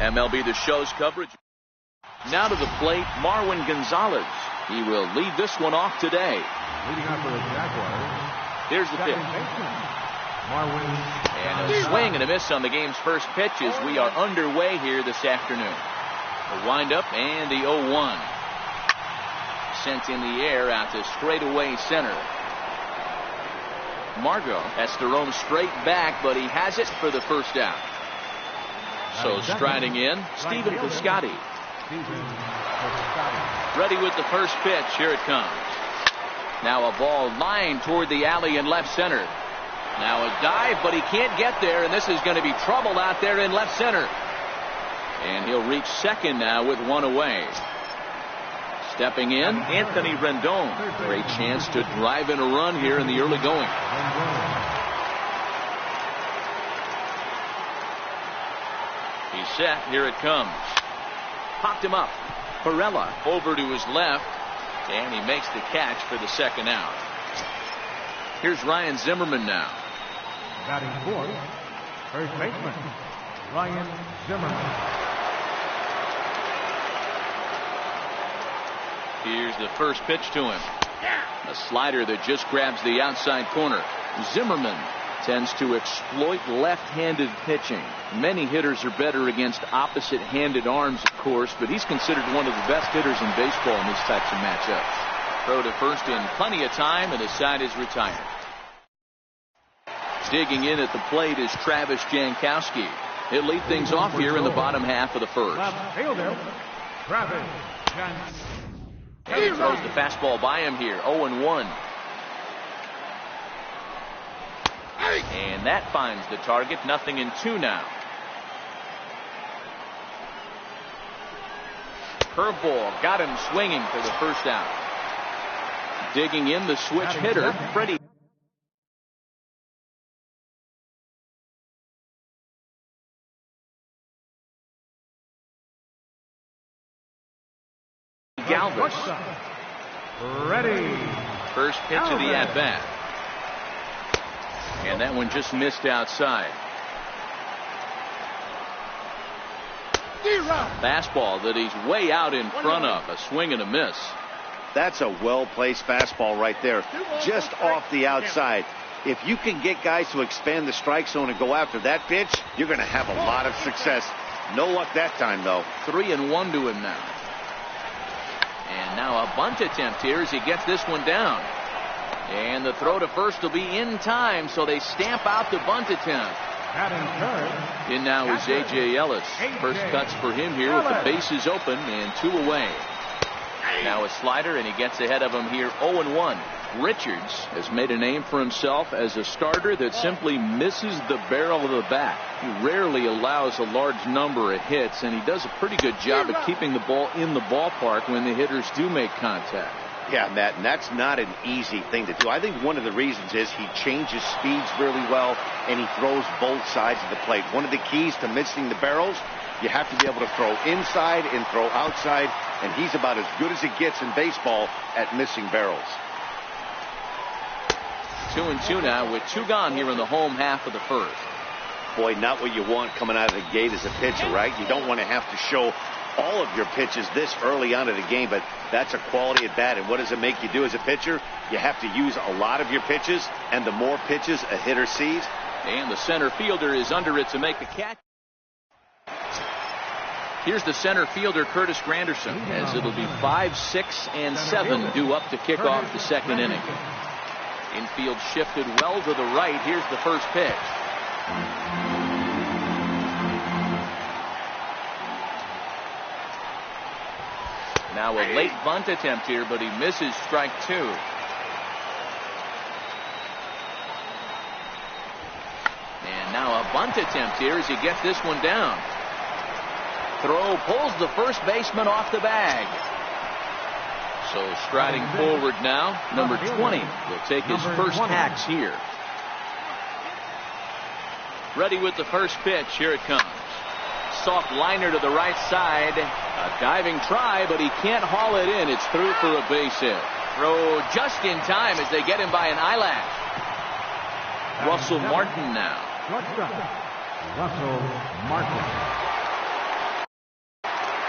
MLB The Show's coverage. Now to the plate, Marwin Gonzalez. He will lead this one off today. Leading off for the Jaguars. Here's the pitch. And a swing and a miss on the game's first pitch as we are underway here this afternoon. The windup and the 0-1. Sent in the air out to straightaway center. Margot has to roam straight back, but he has it for the first out. So striding in, Stephen Piscotty. Ready with the first pitch. Here it comes. Now a ball lined toward the alley in left center. Now a dive, but he can't get there, and this is going to be trouble out there in left center. And he'll reach second now with one away. Stepping in, Anthony Rendon. Great chance to drive in a run here in the early going. He's set. Here it comes. Popped him up. Perella over to his left, and he makes the catch for the second out. Here's Ryan Zimmerman now. Batting fourth, first baseman, Ryan Zimmerman. Here's the first pitch to him. A slider that just grabs the outside corner. Zimmerman tends to exploit left-handed pitching. Many hitters are better against opposite-handed arms, of course, but he's considered one of the best hitters in baseball in these types of matchups. Throw to first in plenty of time, and the side is retired. Digging in at the plate is Travis Jankowski. He'll lead things off here in the bottom half of the first. Fielder, Travis Jankowski. And he throws the fastball by him here. 0-1. And that finds the target. 0-2 now. Curveball got him swinging for the first out. Digging in the switch hitter, Freddie Galvis. Ready. First pitch of the at-bat. And that one just missed outside. Fastball that he's way out in front of. A swing and a miss. That's a well-placed fastball right there. Just off the outside. If you can get guys to expand the strike zone and go after that pitch, you're going to have a lot of success. No luck that time, though. 3-1 to him now. And now a bunt attempt here as he gets this one down. And the throw to first will be in time, so they stamp out the bunt attempt. In now is A.J. Ellis. First cuts for him here with the bases open and 2 away. Now a slider, and he gets ahead of him here. 0-1. Richards has made a name for himself as a starter that simply misses the barrel of the bat. He rarely allows a large number of hits, and he does a pretty good job of keeping the ball in the ballpark when the hitters do make contact. Yeah, Matt, and that's not an easy thing to do. I think one of the reasons is he changes speeds really well, and he throws both sides of the plate. One of the keys to missing the barrels, you have to be able to throw inside and throw outside, and he's about as good as it gets in baseball at missing barrels. 2-2 now with 2 gone here in the home half of the first. Boy, not what you want coming out of the gate as a pitcher, right? You don't want to have to show all of your pitches this early on in the game, but that's a quality at bat. And what does it make you do as a pitcher? You have to use a lot of your pitches, and the more pitches a hitter sees. And the center fielder is under it to make the catch. Here's the center fielder, Curtis Granderson, as it'll be 5, 6, and 7 due up to kick off the second inning. Infield shifted well to the right. Here's the first pitch. Now a late bunt attempt here, but he misses strike 2. And now a bunt attempt here as he gets this one down. Throw pulls the first baseman off the bag. So striding forward now, number 20 will take his first hacks here. Ready with the first pitch. Here it comes. Soft liner to the right side. A diving try, but he can't haul it in. It's through for a base hit. Throw just in time as they get him by an eyelash. Russell Martin now. Russell Martin.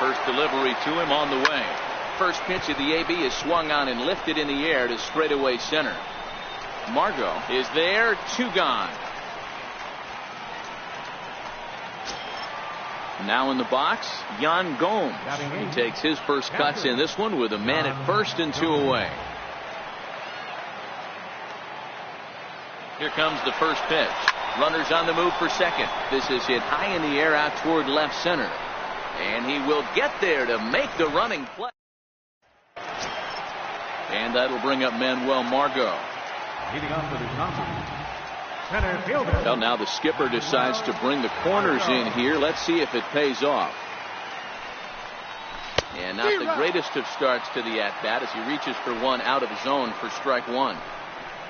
First delivery to him on the way. First pitch of the AB is swung on and lifted in the air to straightaway center. Margot is there, 2 gone. Now in the box, Yan Gomes. He takes his first cuts in this one with a man at first and 2 away. Here comes the first pitch. Runners on the move for second. This is hit high in the air out toward left center. And he will get there to make the running play. And that'll bring up Manuel Margot. Leading off with his number, center fielder. Well, now the skipper decides to bring the corners in here. Let's see if it pays off. And not the greatest of starts to the at-bat as he reaches for one out of the zone for strike 1.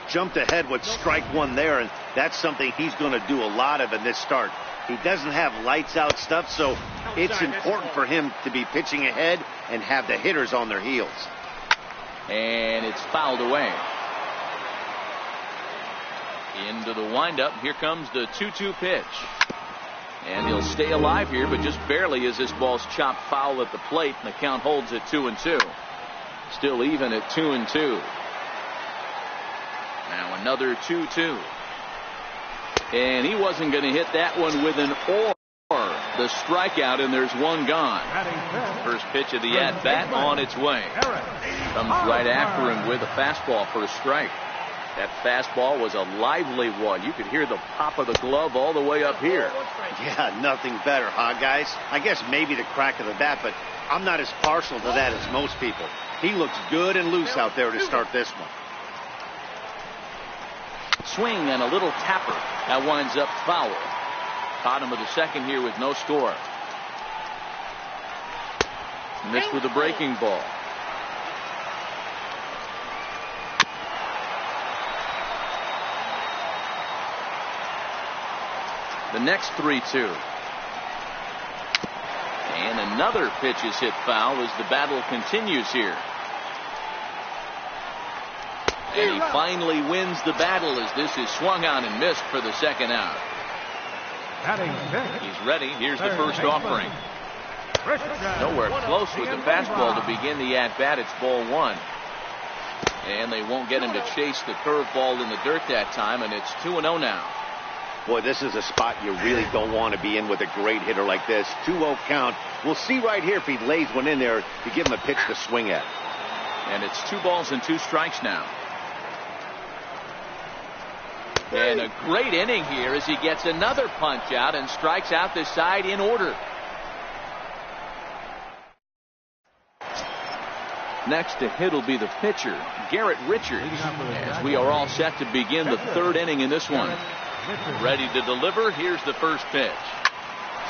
Jumped ahead with strike 1 there, and that's something he's going to do a lot of in this start. He doesn't have lights out stuff, so it's important for him to be pitching ahead and have the hitters on their heels. And it's fouled away. Into the windup. Here comes the 2-2 pitch. And he'll stay alive here, but just barely as this ball's chopped foul at the plate, and the count holds at 2-2. Still even at 2-2. Now another 2-2. And he wasn't going to hit that one with an or. The strikeout, and there's 1 gone. First pitch of the at-bat on its way. Comes right after him with a fastball for a strike. That fastball was a lively one. You could hear the pop of the glove all the way up here. Yeah, nothing better, huh, guys? I guess maybe the crack of the bat, but I'm not as partial to that as most people. He looks good and loose out there to start this one. Swing and a little tapper. That winds up foul. Bottom of the second here with no score. Missed with a breaking ball. The next 3-2. And another pitch is hit foul as the battle continues here. And he finally wins the battle as this is swung on and missed for the second out. He's ready. Here's the first offering. Nowhere close with the fastball to begin the at-bat. It's ball 1. And they won't get him to chase the curveball in the dirt that time, and it's 2-0 now. Boy, this is a spot you really don't want to be in with a great hitter like this. 2-0 count. We'll see right here if he lays one in there to give him a pitch to swing at. And it's 2 balls and 2 strikes now. And a great inning here as he gets another punch out and strikes out the side in order. Next to hit will be the pitcher, Garrett Richards, as we are all set to begin the 3rd inning in this one. Ready to deliver. Here's the first pitch.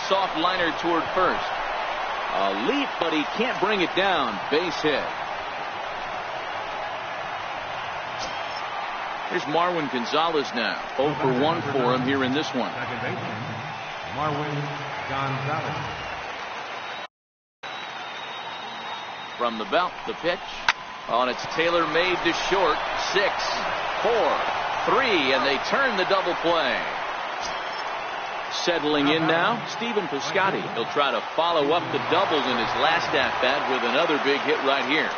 Soft liner toward first. A leap, but he can't bring it down. Base hit. Here's Marwin Gonzalez now. 0 for 1 for him here in this one. Second baseman, Marwin Gonzalez. From the belt, the pitch. On its tailor-made to short. 6, 4, 3, and they turn the double play. Settling in now, Stephen Piscotty. He'll try to follow up the doubles in his last at-bat with another big hit right here.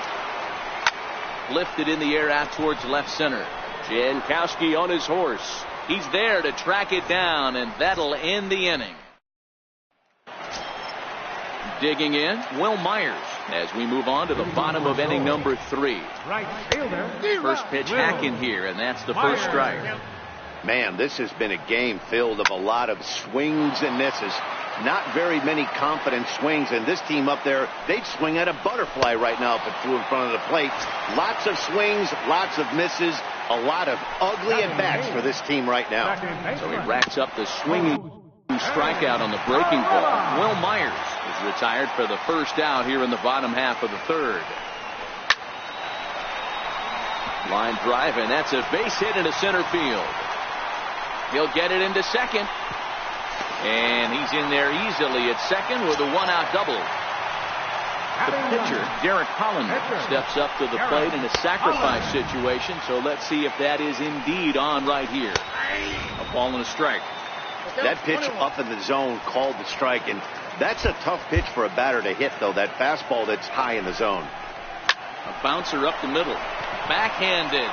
Lifted in the air out towards left center. Jankowski on his horse. He's there to track it down, and that'll end the inning. Digging in, Will Myers, as we move on to the bottom of inning number 3. Right fielder. First pitch hack in here, and that's the first strike. Man, this has been a game filled of a lot of swings and misses. Not very many confident swings, and this team up there, they'd swing at a butterfly right now if it flew in front of the plate. Lots of swings, lots of misses, a lot of ugly at-bats for this team right now. So he racks up the swinging strikeout on the breaking ball. Will Myers is retired for the first out here in the bottom half of the 3rd. Line drive, and that's a base hit into center field. He'll get it into second. And he's in there easily at second with a 1-out double. The pitcher, Derek Hollander, steps up to the plate in a sacrifice situation. So let's see if that is indeed on right here. A ball and a strike. That pitch up in the zone called the strike, and that's a tough pitch for a batter to hit, though. That fastball that's high in the zone. A bouncer up the middle. Backhanded.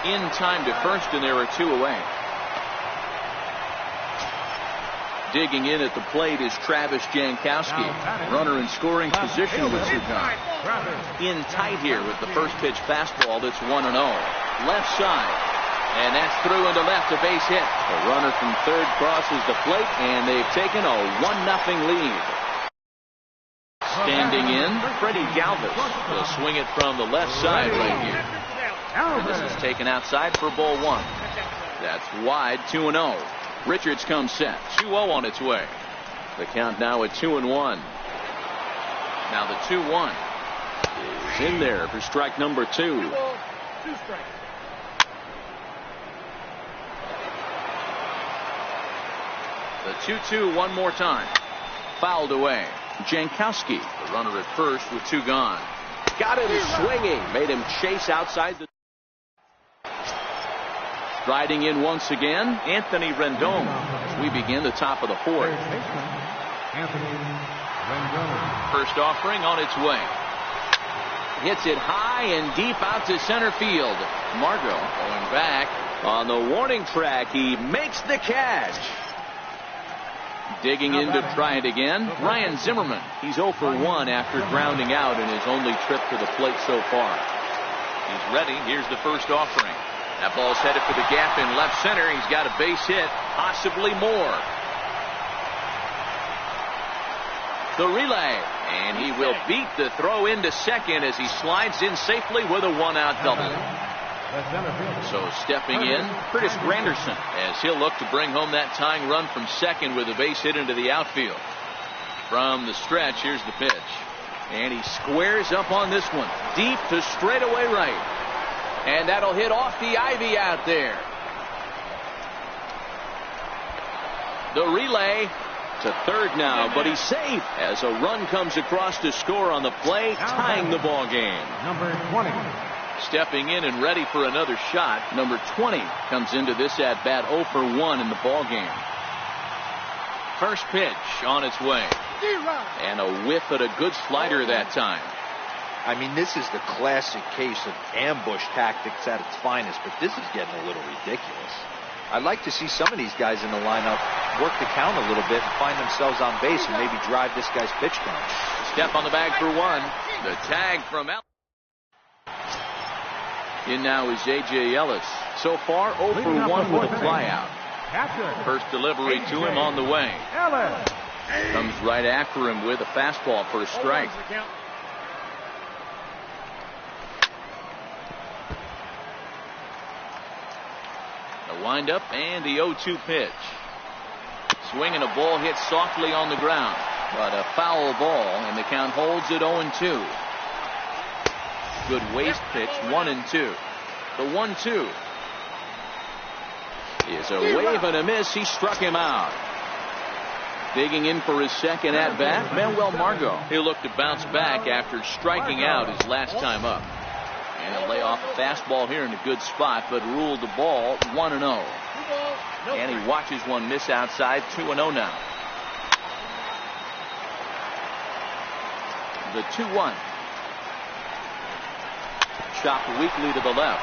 In time to first, and there are 2 away. Digging in at the plate is Travis Jankowski. Runner in scoring position with 2 gone. In tight here with the first pitch fastball that's 1-0. Left side. And that's through into left, a base hit. The runner from third crosses the plate, and they've taken a 1-0 lead. Standing in, Freddie Galvis will swing it from the left side right here. And this is taken outside for ball 1. That's wide, 2-0. Richards comes set, 2-0 on its way. The count now at 2-1. Now the 2-1 is in there for strike number 2. The 2-2 one more time. Fouled away. Jankowski, the runner at first with 2 gone. Got him swinging. Made him chase outside the. Striding in once again, Anthony Rendon. As we begin the top of the 4th. First offering on its way. Hits it high and deep out to center field. Margot going back on the warning track. He makes the catch. Digging in to try it again, Ryan Zimmerman. He's 0 for 1 after grounding out in his only trip to the plate so far. He's ready. Here's the first offering. That ball's headed for the gap in left center. He's got a base hit, possibly more. The relay, and he will beat the throw into second as he slides in safely with a 1-out double. So stepping in, Curtis Granderson, as he'll look to bring home that tying run from second with a base hit into the outfield. From the stretch, here's the pitch. And he squares up on this one, deep to straightaway right. And that'll hit off the ivy out there. The relay to third now, but he's safe as a run comes across to score on the play, tying the ball game. Number 20. Stepping in and ready for another shot. Number 20 comes into this at bat 0 for 1 in the ball game. First pitch on its way. And a whiff at a good slider that time. I mean, this is the classic case of ambush tactics at its finest, but this is getting a little ridiculous. I'd like to see some of these guys in the lineup work the count a little bit and find themselves on base and maybe drive this guy's pitch count. Step on the bag for 1. The tag from Ellis. In now is A.J. Ellis. So far 0 for 1 with a flyout. First delivery to him on the way. Comes right after him with a fastball for a strike. The windup and the 0-2 pitch. Swing and a ball hit softly on the ground, but a foul ball, and the count holds at 0-2. Good waist pitch, 1-2. The 1-2 is a wave and a miss. He struck him out. Digging in for his second at bat, Manuel Margot. He'll look to bounce back after striking out his last time up. And he'll lay off a fastball here in a good spot, but ruled the ball 1-0. And he watches one miss outside, 2-0 now. The 2-1. Chopped weakly to the left.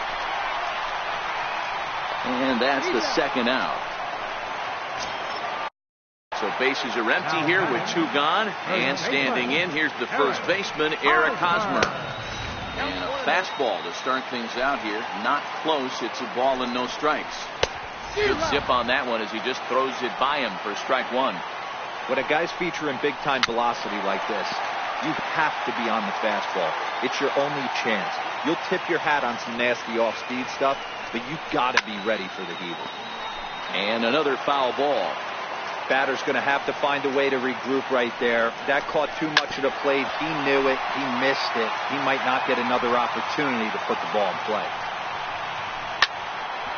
And that's the second out. So bases are empty here with 2 gone. And standing in, here's the first baseman, Eric Hosmer. And a fastball to start things out here. Not close. It's a ball and no strikes. Good zip on that one as he just throws it by him for strike 1. When a guy's featuring big-time velocity like this, you have to be on the fastball. It's your only chance. You'll tip your hat on some nasty off-speed stuff, but you've got to be ready for the heater. And another foul ball. Batter's going to have to find a way to regroup right there. That caught too much of the plate. He knew it. He missed it. He might not get another opportunity to put the ball in play.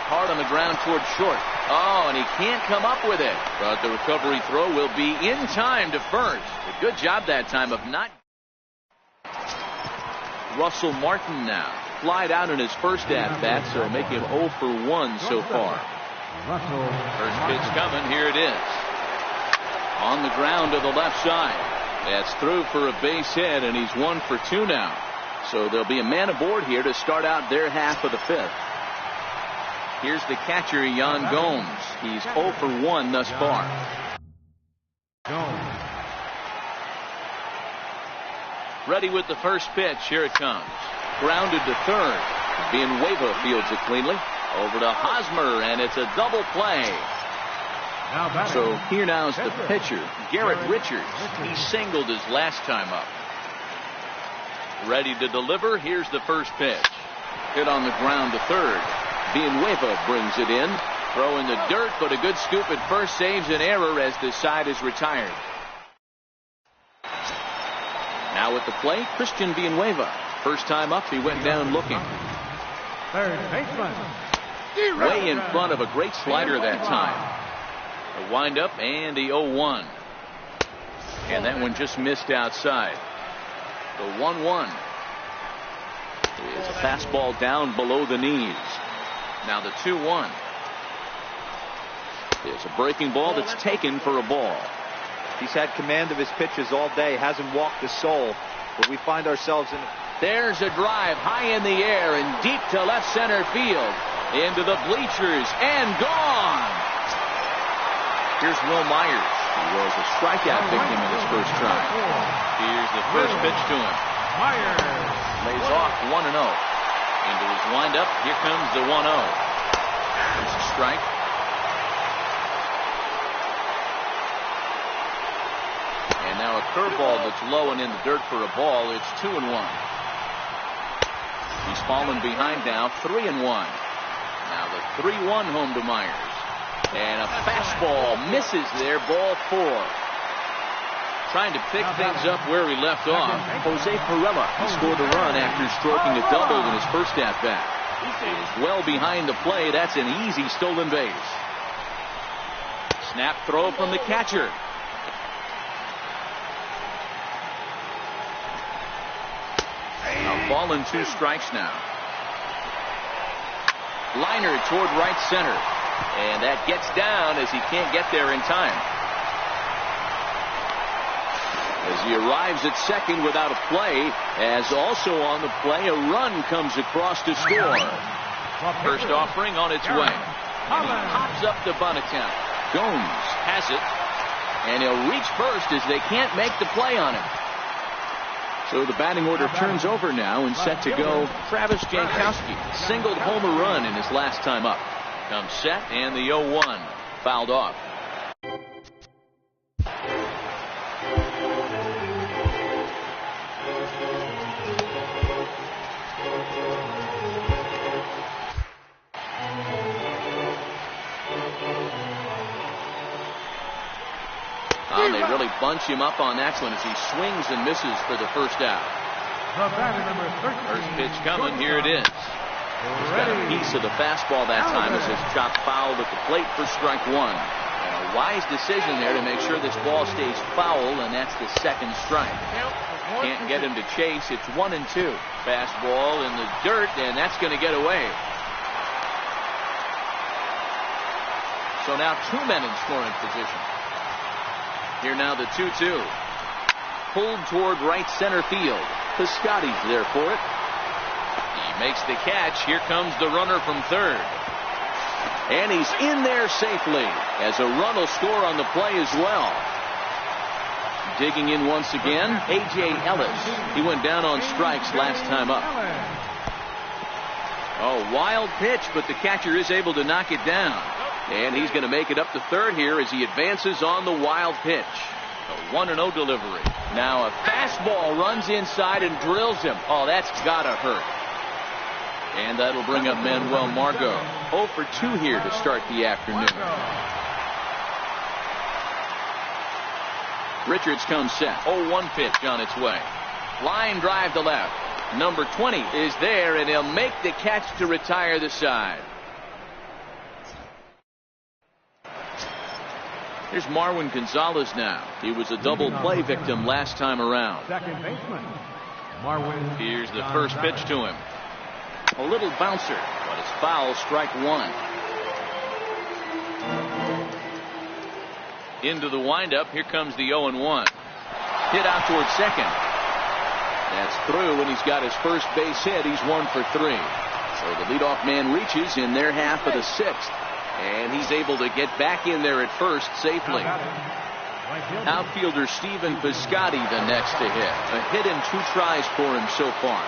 Hard on the ground toward short. Oh, and he can't come up with it. But the recovery throw will be in time to first. A good job that time of not. Russell Martin now. Flied out in his first at-bat, so make him 0 for 1 so far. Russell. First pitch coming. Here it is. On the ground to the left side. That's through for a base hit, and he's 1 for 2 now. So there'll be a man aboard here to start out their half of the fifth. Here's the catcher, Yan Gomes. He's 0 for 1 thus far. Gomes. Ready with the first pitch. Here it comes. Grounded to third. Villanueva fields it cleanly. Over to Hosmer, and it's a double play. So here now is the pitcher, Garrett Richards. He singled his last time up. Ready to deliver. Here's the first pitch. Hit on the ground to third. Villanueva brings it in. Throw in the dirt, but a good scoop at first saves an error as the side is retired. Now at the plate, Christian Villanueva. First time up, he went down looking. Third baseman. Way in front of a great slider that time. The windup and the 0-1. And that one just missed outside. The 1-1 is a fastball down below the knees. Now the 2-1 is a breaking ball that's taken for a ball. He's had command of his pitches all day, hasn't walked a soul, but we find ourselves in. There's a drive high in the air and deep to left center field. Into the bleachers and gone. Here's Will Myers. He was a strikeout victim in his first try. Here's the first pitch to him. Myers lays off 1-0. Into his windup. Here comes the 1-0. There's a strike. And now a curveball that's low and in the dirt for a ball. It's 2-1. He's fallen behind now, 3-1. Now the 3-1 home to Myers. And a fastball misses there, ball 4. Trying to pick things up where he left off. Jose Perella, he scored a run after stroking a double in his first at-bat. He is well behind the play. That's an easy stolen base. Snap throw from the catcher. A ball and 2 strikes now. Liner toward right center. And that gets down as he can't get there in time. As he arrives at second without a play, as also on the play, a run comes across to score. First offering on its way. And he pops up the bunt attempt. Gomes has it. And he'll reach first as they can't make the play on him. So the batting order turns over now and set to go. Travis Jankowski singled home a run in his last time up. Comes set and the 0-1 fouled off. They really bunch him up on that one as he swings and misses for the first out. First pitch coming. Here it is. He's got a piece of the fastball that time as it's chopped foul at the plate for strike 1. And a wise decision there to make sure this ball stays foul, and that's the second strike. Can't get him to chase. It's 1-2. Fastball in the dirt, and that's going to get away. So now 2 men in scoring position. Here now the 2-2. Pulled toward right center field. Piscotty's there for it. He makes the catch. Here comes the runner from third. And he's in there safely as a run will score on the play as well. Digging in once again, A.J. Ellis. He went down on strikes last time up. Oh, wild pitch, but the catcher is able to knock it down. And he's going to make it up to third here as he advances on the wild pitch. A 1-0 delivery. Now a fastball runs inside and drills him. Oh, that's got to hurt. And that'll bring up Manuel Margot. 0 for 2 here to start the afternoon. Richards comes set. 0-1 pitch on its way. Line drive to left. Number 20 is there, and he'll make the catch to retire the side. Here's Marwin Gonzalez now. He was a double play victim last time around. Second baseman, Marwin. Here's the first pitch to him. A little bouncer, but it's foul, strike 1. Into the windup. Here comes the 0-1. Hit out towards second. That's through, and he's got his first base hit. He's 1 for 3. So the leadoff man reaches in their half of the 6th. And he's able to get back in there at first safely. Outfielder Stephen Piscotty the next to hit. A hit in 2 tries for him so far.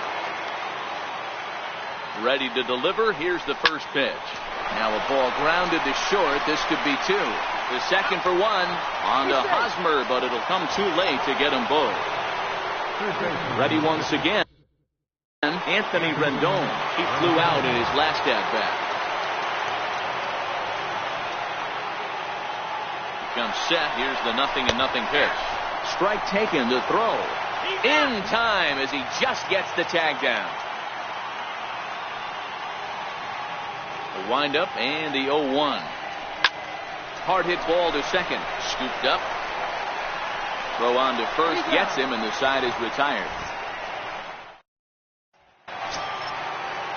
Ready to deliver. Here's the first pitch. Now a ball grounded to short. This could be 2. The second for 1. On to Hosmer, but it'll come too late to get them both. Ready once again. Anthony Rendon. He flew out in his last at-bat. Comes set. Here's the 0-0 pitch. Strike taken to throw. In time as he just gets the tag down. The windup and the 0-1. Hard hit ball to second. Scooped up. Throw on to first. Gets him, and the side is retired.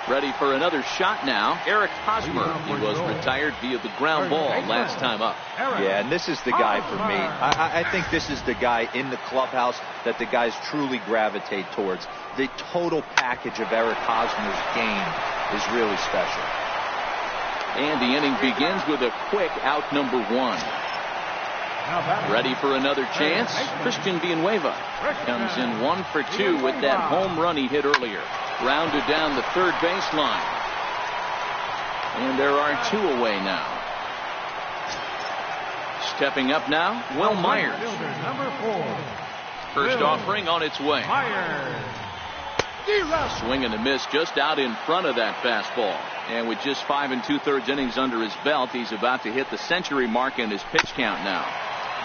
Ready for another shot now. Eric Hosmer. He was retired via the ground ball last time up. Yeah, and this is the guy for me. I think this is the guy in the clubhouse that the guys truly gravitate towards. The total package of Eric Hosmer's game is really special. And the inning begins with a quick out number 1. Ready for another chance. Christian Villanueva comes in 1 for 2 with that home run he hit earlier. Rounded down the third baseline. And there are 2 away now. Stepping up now, Will Myers. First offering on its way. Swing and a miss just out in front of that fastball. And with just 5 2/3 innings under his belt, he's about to hit the century mark in his pitch count now.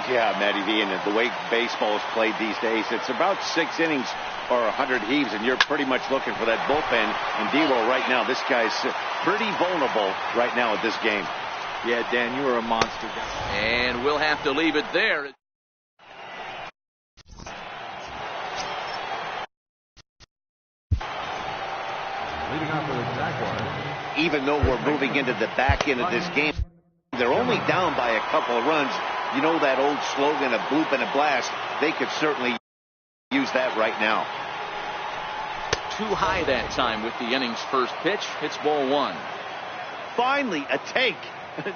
Yeah, Matty V, and the way baseball is played these days, it's about 6 innings or 100 heaves, and you're pretty much looking for that bullpen. And D-Roll right now, this guy's pretty vulnerable right now at this game. Yeah, Dan, you are a monster guy. And we'll have to leave it there. Leading off for the Jaguars. Even though we're moving into the back end of this game, they're only down by a couple of runs. You know that old slogan of bloop and a blast. They could certainly use that right now. Too high that time with the inning's first pitch. It's ball 1. Finally, a take.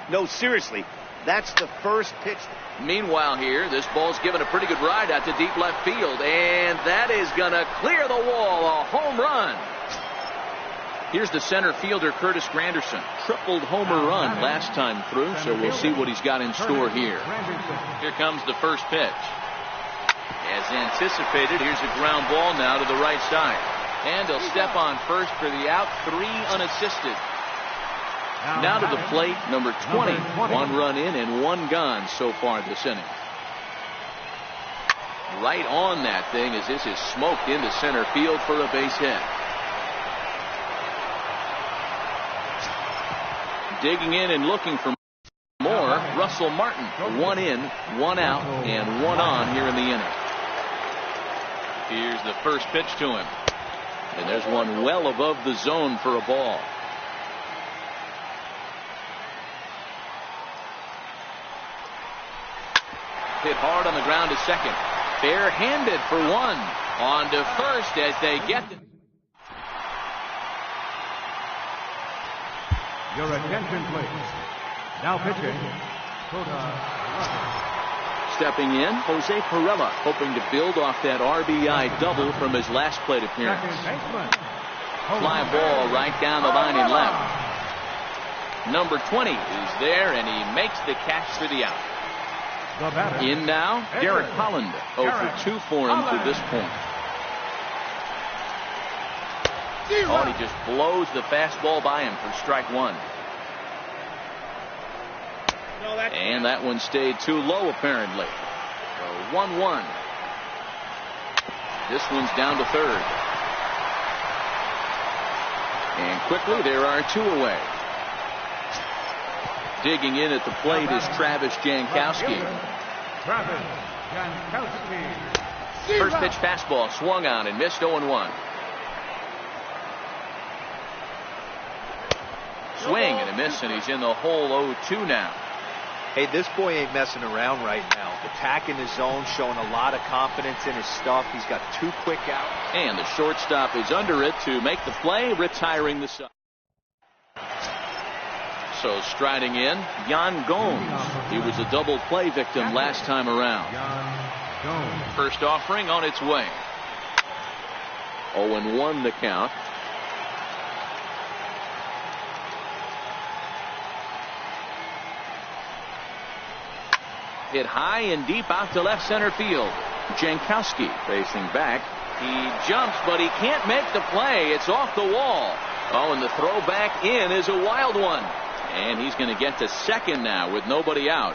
No, seriously, that's the first pitch. Meanwhile here, this ball's given a pretty good ride out to deep left field, and that is going to clear the wall. A home run. Here's the center fielder, Curtis Granderson. Tripled homer run last time through, so we'll see what he's got in store here. Here comes the first pitch. As anticipated, here's a ground ball now to the right side. And he'll step on first for the out. 3 unassisted. Now to the plate, number 20. 1 run in and 1 gone so far this inning. Right on that thing as this is smoked into center field for a base hit. Digging in and looking for more, Russell Martin. 1 in, 1 out, and 1 on here in the inning. Here's the first pitch to him. And there's one well above the zone for a ball. Hit hard on the ground to second. Barehanded for 1. On to first as they get it. Your attention, please. Now pitching. Stepping in, Jose Perella, hoping to build off that RBI double from his last plate appearance. Fly ball right down the line and left. Number 20 is there, and he makes the catch for the out. In now, Derek Holland. 0 for 2 for him to this point. Oh, and he just blows the fastball by him for strike 1. And that one stayed too low, apparently. So 1-1. This one's down to third. And quickly, there are 2 away. Digging in at the plate is Travis Jankowski. First pitch fastball swung on and missed. 0-1. Swing and a miss, and he's in the hole. 0-2 now. Hey, this boy ain't messing around right now. Attacking his zone, showing a lot of confidence in his stuff. He's got 2 quick outs. And the shortstop is under it to make the play, retiring the side. So striding in, Yan Gomes. He was a double play victim last time around. First offering on its way. 0-1 the count. Hit high and deep out to left center field. Jankowski facing back. He jumps, but he can't make the play. It's off the wall. Oh, and the throw back in is a wild one. And he's going to get to second now with nobody out.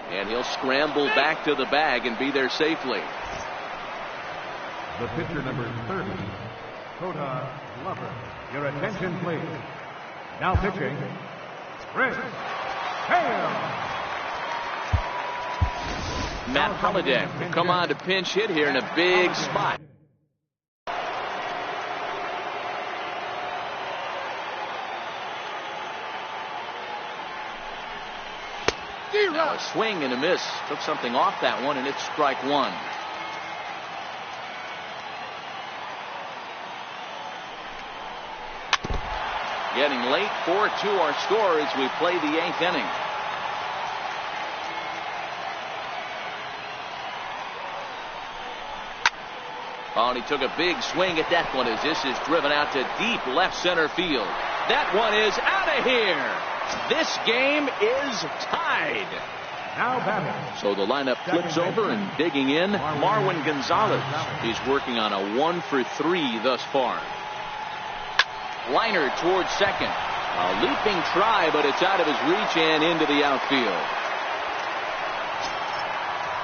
And he'll scramble back to the bag and be there safely. The pitcher number 30, Coda Glover. Your attention, please. Now pitching, Chris Hale. Matt Holliday will come on to pinch hit here in a big spot. Now a swing and a miss. Took something off that one, and it's strike one. Getting late, 4-2 our score as we play the 8th inning. Oh, and he took a big swing at that one as this is driven out to deep left center field. That one is out of here. This game is tied. Now batting. So the lineup flips over and digging in, Marwin Gonzalez. He's working on a 1-for-3 thus far. Liner towards second. A leaping try, but it's out of his reach and into the outfield.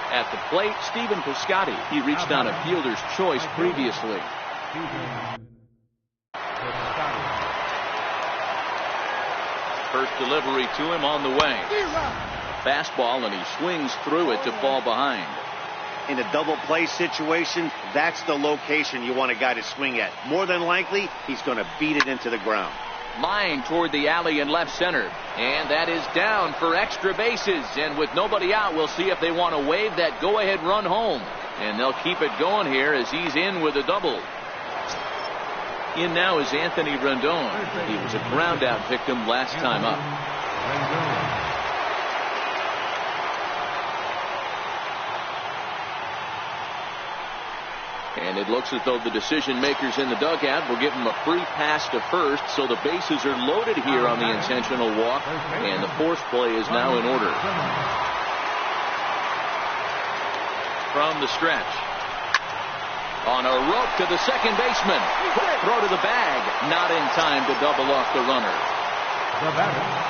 At the plate, Stephen Piscotty. He reached on a fielder's choice previously. First delivery to him on the way. Fastball, and he swings through it to fall behind. In a double play situation, that's the location you want a guy to swing at. More than likely, he's going to beat it into the ground. Line toward the alley in left center. And that is down for extra bases. And with nobody out, we'll see if they want to wave that go-ahead run home. And they'll keep it going here as he's in with a double. In now is Anthony Rendon. He was a ground-out victim last time up. And it looks as though the decision makers in the dugout will give him a free pass to first, so the bases are loaded here on the intentional walk, and the force play is now in order. From the stretch. On a rope to the second baseman. Quick throw to the bag. Not in time to double off the runner.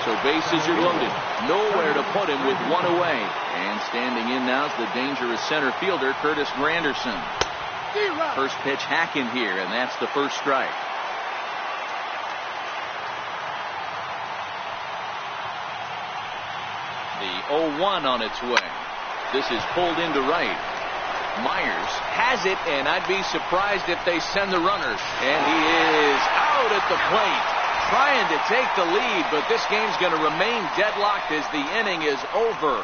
So bases are loaded. Nowhere to put him with one away. And standing in now is the dangerous center fielder, Curtis Granderson. First pitch hacking here, and that's the first strike. The 0-1 on its way. This is pulled into right. Myers has it, and I'd be surprised if they send the runner. And he is out at the plate, trying to take the lead, but this game's going to remain deadlocked as the inning is over.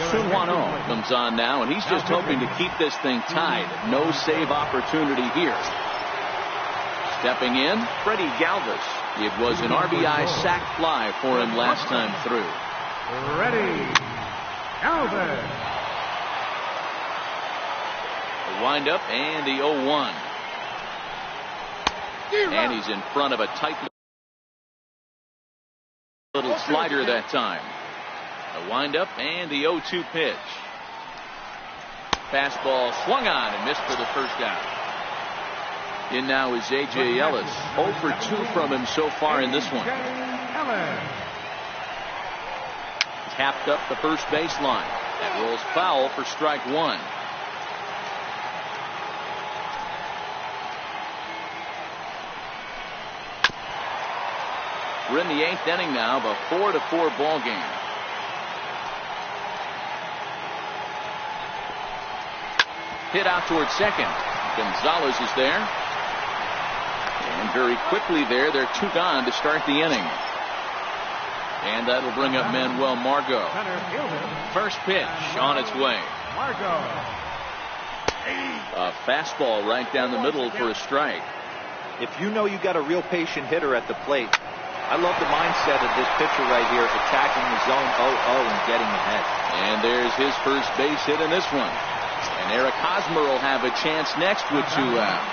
Suwano comes on now, and he's just hoping to keep this thing tied. No save opportunity here. Stepping in, Freddie Galvis. It was an RBI sac fly for him last time through. Ready, Galvis. The windup and the 0-1. And he's in front of a tight little slider that time. The windup and the 0-2 pitch. Fastball swung on and missed for the first out. In now is A.J. Ellis. 0 for 2 from him so far in this one. Tapped up the first baseline. That rolls foul for strike one. We're in the 8th inning now of a 4-4 ball game. Hit out towards second. Gonzalez is there. And very quickly there, they're 2 gone to start the inning. And that'll bring up Manuel Margot. First pitch on its way. A fastball right down the middle for a strike. If you know you got a real patient hitter at the plate, I love the mindset of this pitcher right here, attacking the zone 0-0 and getting ahead. And there's his first base hit in this one. And Eric Hosmer will have a chance next with 2 out.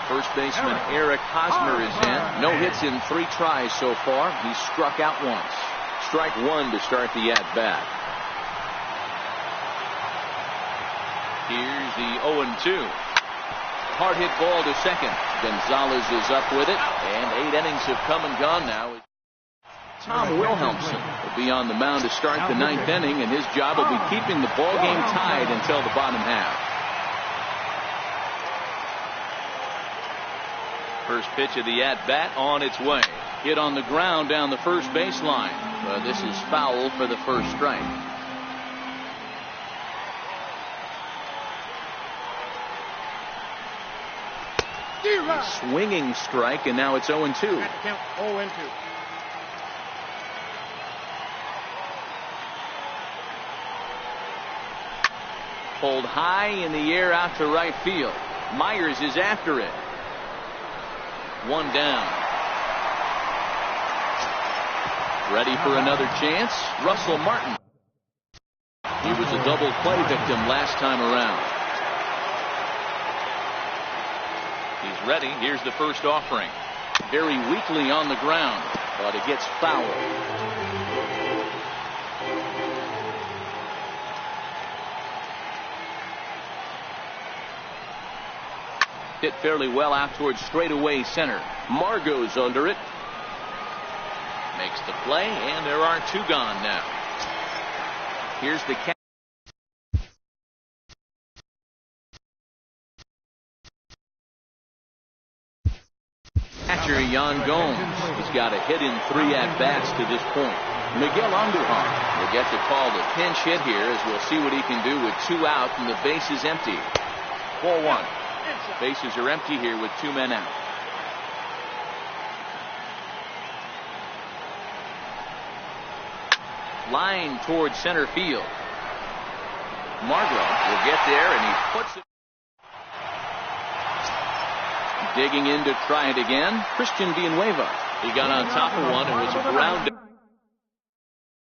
First baseman Eric Hosmer is in. No hits in 3 tries so far. He struck out once. Strike 1 to start the at-bat. Here's the 0-2. Hard hit ball to second. Gonzalez is up with it. And 8 innings have come and gone now. Tom Wilhelmsen will be on the mound to start the 9th inning, and his job will be keeping the ball game tied until the bottom half. First pitch of the at-bat on its way. Hit on the ground down the first baseline. This is foul for the first strike. A swinging strike, and now it's 0-2. 0-2. Pulled high in the air out to right field. Myers is after it. 1 down. Ready for another chance. Russell Martin. He was a double play victim last time around. He's ready. Here's the first offering. Very weakly on the ground, but it gets fouled. Hit fairly well out towards straightaway center. Margot's under it. Makes the play, and there are 2 gone now. Here's the catch. Catcher Yan Gomes. He's got a hit in 3 at-bats to this point. Miguel Andujar will get the call to pinch hit here, as we'll see what he can do with 2 out and the base is empty. 4-1. Bases are empty here with 2 men out. Line towards center field. Margot will get there, and he puts it. Digging in to try it again. Christian Villanueva. He got on top of one and was a ground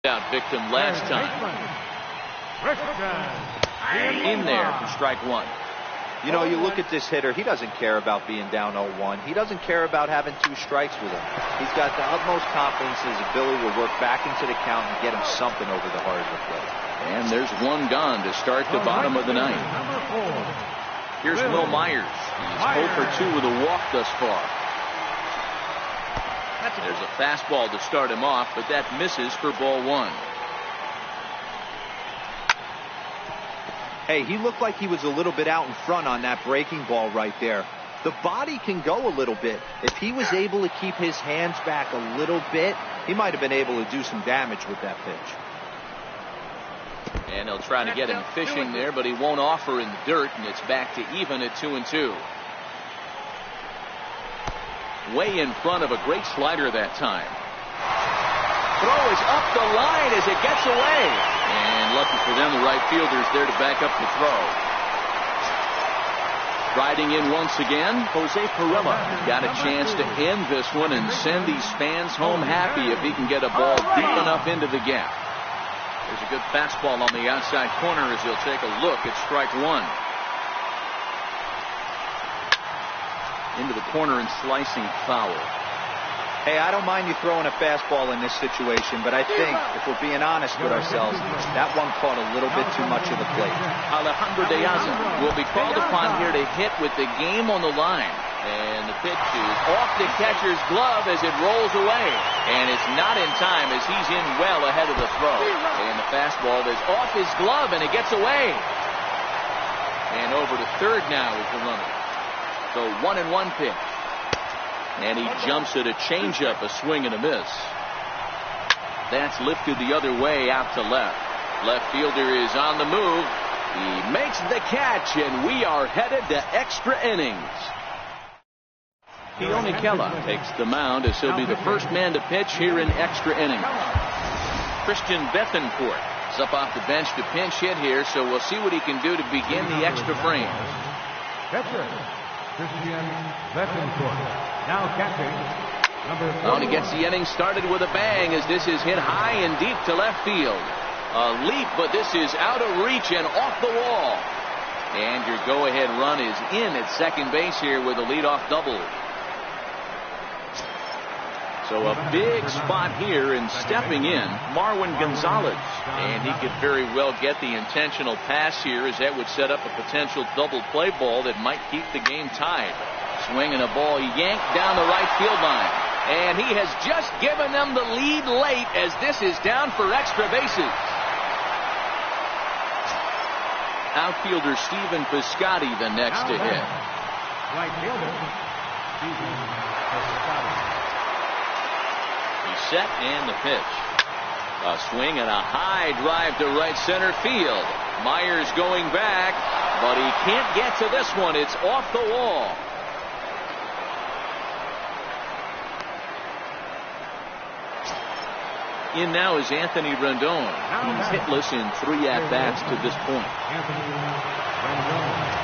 out victim last time. In there for strike 1. You know, you look at this hitter, he doesn't care about being down 0-1. He doesn't care about having 2 strikes with him. He's got the utmost confidence in his ability to work back into the count and get him something over the heart of the plate. And there's 1 gone to start the bottom of the 9th. Here's Will Myers. He's 0 for 2 with a walk thus far. There's a fastball to start him off, but that misses for ball 1. Hey, he looked like he was a little bit out in front on that breaking ball right there. The body can go a little bit. If he was able to keep his hands back a little bit, he might have been able to do some damage with that pitch. And they'll try to get him fishing there, but he won't offer in the dirt, and it's back to even at 2-2. Way in front of a great slider that time. Throw is up the line as it gets away. And lucky for them, the right fielder's there to back up the throw. Riding in once again, Jose Pirela got a chance to end this one and send these fans home happy if he can get a ball deep enough into the gap. There's a good fastball on the outside corner as he'll take a look at strike 1. Into the corner and slicing foul. Hey, I don't mind you throwing a fastball in this situation, but I think, if we're being honest with ourselves, that one caught a little bit too much of the plate. Alejandro De Aza will be called upon here to hit with the game on the line. And the pitch is off the catcher's glove as it rolls away. And it's not in time as he's in well ahead of the throw. And the fastball is off his glove and it gets away. And over to third now is the runner. So 1-1 pitch. And he jumps at a changeup, a swing and a miss. That's lifted the other way out to left. Left fielder is on the move. He makes the catch, and we are headed to extra innings. Keone Kela takes the mound as he'll be the first man to pitch here in extra innings. Christian Bethancourt is up off the bench to pinch hit here, so we'll see what he can do to begin the extra frame. Catcher, Christian Bethancourt. Now catching, number 41. And he gets the inning started with a bang as this is hit high and deep to left field. A leap, but this is out of reach and off the wall. And your go-ahead run is in at second base here with a leadoff double. So a big spot here, and stepping in, Marwin Gonzalez. And he could very well get the intentional pass here, as that would set up a potential double play ball that might keep the game tied. Swinging a ball yanked down the right field line. And he has just given them the lead late as this is down for extra bases. Outfielder Stephen Piscotty the next to hit. Right fielder, Stephen Piscotty. Set and the pitch. A swing and a high drive to right center field. Myers going back, but he can't get to this one. It's off the wall. In now is Anthony Rendon. He's hitless in 3 at-bats to this point. Anthony Rendon.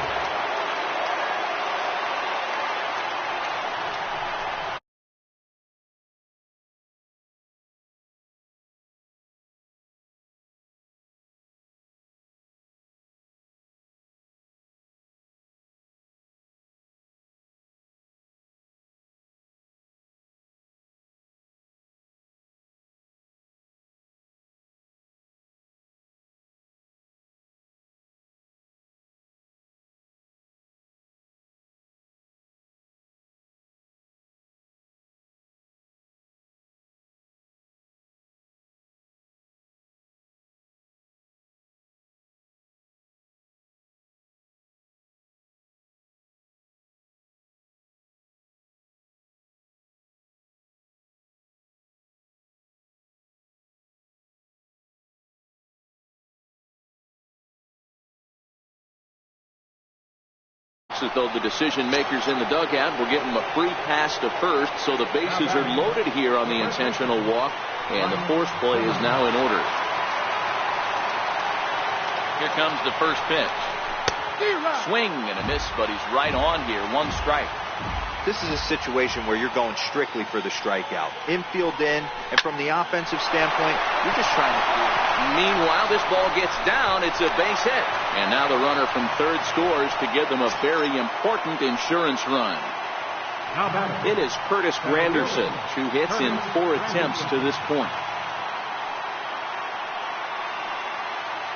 As though the decision makers in the dugout will give him a free pass to first, so the bases are loaded here on the intentional walk, and the force play is now in order. Here comes the first pitch. Swing and a miss, but he's right on here. 1 strike. This is a situation where you're going strictly for the strikeout. Infield in, and from the offensive standpoint, you're just trying to... Meanwhile, this ball gets down. It's a base hit. And now the runner from third scores to give them a very important insurance run. It is Curtis Granderson, 2 hits in 4 attempts to this point.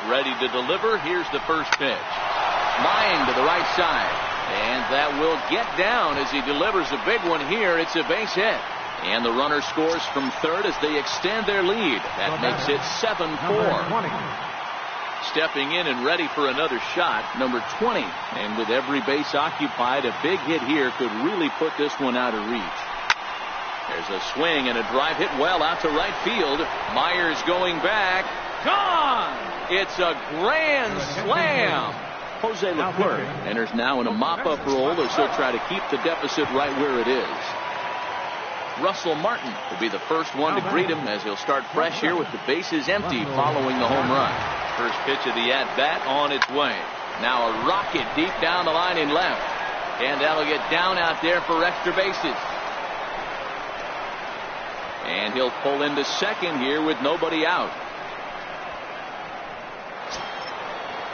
Ready to deliver. Here's the first pitch. Line to the right side. And that will get down as he delivers a big one here. It's a base hit. And the runner scores from third as they extend their lead. That makes it 7-4. Stepping in and ready for another shot, number 20. And with every base occupied, a big hit here could really put this one out of reach. There's a swing and a drive hit well out to right field. Myers going back. Gone! It's a grand slam. Jose Leclerc enters now in a mop-up role as he'll try to keep the deficit right where it is. Russell Martin will be the first one to greet him as he'll start fresh here with the bases empty following the home run. First pitch of the at-bat on its way. Now a rocket deep down the line in left. And that'll get down out there for extra bases. And he'll pull into second here with nobody out.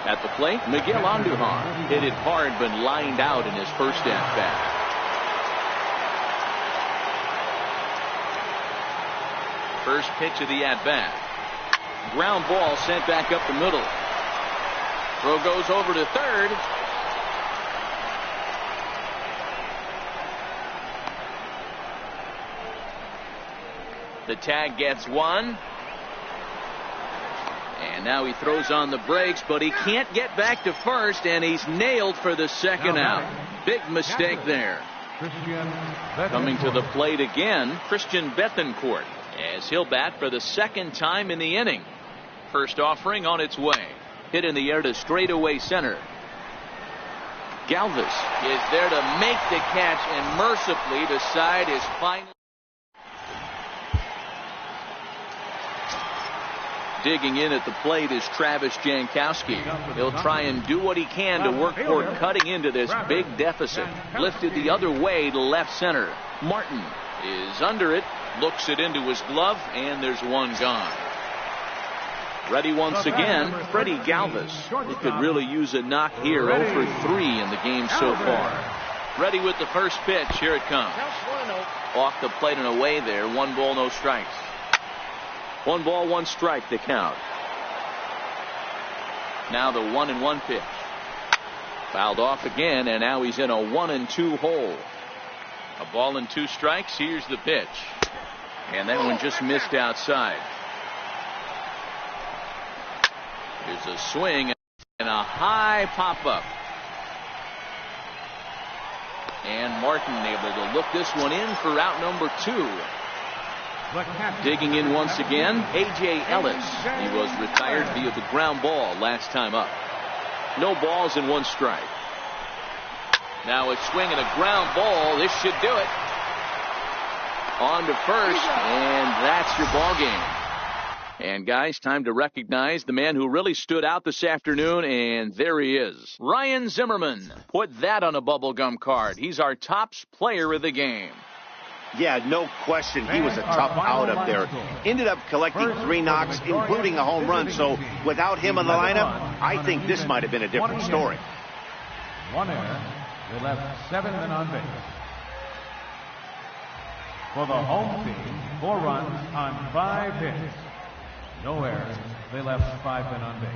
At the plate, Miguel Andujar hit it hard but lined out in his first at-bat. First pitch of the at-bat. Ground ball sent back up the middle. Throw goes over to third. The tag gets one. And now he throws on the brakes, but he can't get back to first, and he's nailed for the second out. Big mistake there. Coming to the plate again, Christian Bethancourt, as he'll bat for the second time in the inning. First offering on its way. Hit in the air to straightaway center. Galvis is there to make the catch, and mercifully the side is finally. Digging in at the plate is Travis Jankowski. He'll try and do what he can to work toward cutting into this big deficit. Lifted the other way to left center. Martin is under it, looks it into his glove, and there's one gone. Ready once again, Freddie Galvis. He could really use a knock here. 0 for 3 in the game so far. Ready with the first pitch. Here it comes. Off the plate and away there. 1 ball, no strikes. 1 ball, 1 strike to count. Now the 1-1 pitch. Fouled off again, and now he's in a 1-2 hole. A ball and 2 strikes. Here's the pitch. And that one just missed outside. Here's a swing and a high pop-up. And Martin able to look this one in for out number 2. Digging in once again, A.J. Ellis. He was retired via the ground ball last time up. No balls and 1 strike. Now a swing and a ground ball. This should do it. On to first, and that's your ball game. And guys, time to recognize the man who really stood out this afternoon, and there he is. Ryan Zimmerman. Put that on a bubblegum card. He's our top player of the game. Yeah, no question. He was a tough out up there. Ended up collecting 3 knocks, including a home run. So without him in the lineup, I think this might have been a different story. 1 error. They left 7 men on base. For the home team, 4 runs on 5 hits. No errors. They left 5 men on base.